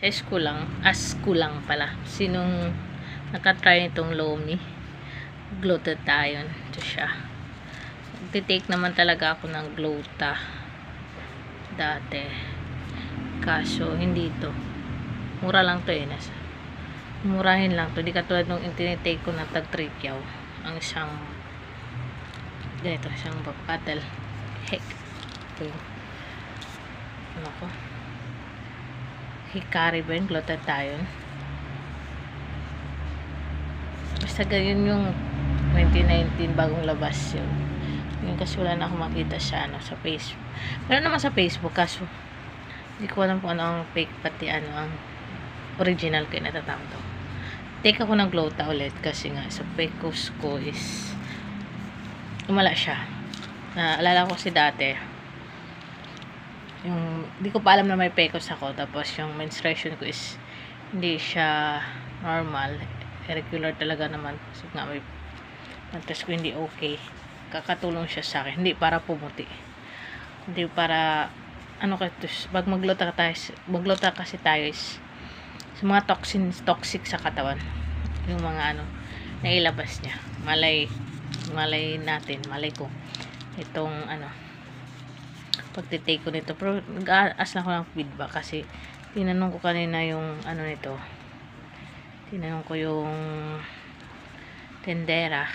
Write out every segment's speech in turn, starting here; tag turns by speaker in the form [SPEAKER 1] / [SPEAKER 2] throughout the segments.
[SPEAKER 1] Sa school lang pala. Sinong nakatry nitong Lomi? Glutathione. Ito siya. Nagtitake naman talaga ako ng Glota dati. Kaso, hindi to. Mura lang to eh. Murahin lang to. Di katulad nung tinitake ko na tag-trikyaw. Ang isang ganito, isang bottle. Heck. Ito yung ano ko. Hikari ba yun? Glutathione. Basta ganyan yung 2019 bagong labas yun. Yun kasi wala na akong makita sa sa Facebook. Meron naman sa Facebook kaso hindi ko alam kung ano ang fake pati ang original kaya natatakot ako. Take ako ng Glota ulit kasi nga sa Pecos ko is umala siya. Alala ko si dati yung hindi ko pa alam na may Pecos ako tapos yung menstruation ko is hindi siya normal, irregular talaga naman kasi nga may test ko hindi okay. Kakatulong siya sa akin, hindi para pumuti, hindi para ano kasi pag maglota kasi tayo is sa mga toxic sa katawan yung mga nailabas niya. Malay ko itong pagtitake ko nito, pero nag-aas na ako ng feedback kasi tinanong ko kanina yung nito, tinanong ko yung tendera,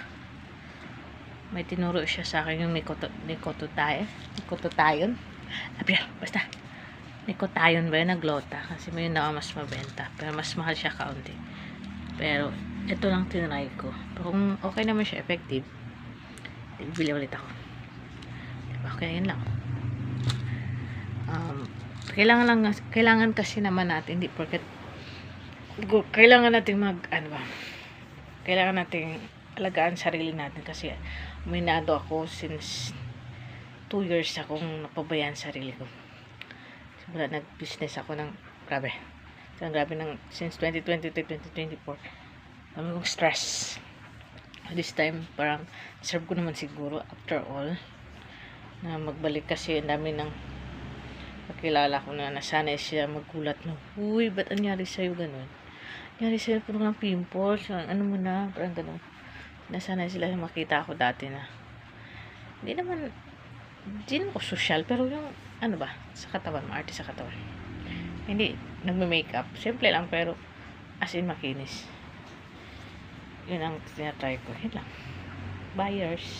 [SPEAKER 1] may tinuro siya sa akin yung Nicothione basta Nicothione ba yun na Glota kasi may yun na mas mabenta pero mas mahal siya kaunti, pero ito lang tinry ko. Pero kung okay naman siya, effective, bibili ulit ako, diba? Okay, yun lang. Kailangan kasi naman natin, hindi porket kailangan natin kailangan natin alagaan sarili natin kasi minado ako since 2 years akong napabayaan sarili ko. Simula nag-business ako ng grabe since 2020 to 2024. Dami kong stress. This time parang deserve ko naman siguro after all na magbalik kasi ang dami ng kakilala ko na nasanay siya magulat na, uy, ba't anyari sa'yo ganun? Anyari sa'yo puno ng pimples, ano mo na, parang ganun. Nasanay sila makita ako dati na hindi naman ko social, pero yung sa katawan, maarte sa katawan, hindi nagme-makeup, simple lang pero as in makinis. Yun ang tinatry ko. Yun lang. Buyers.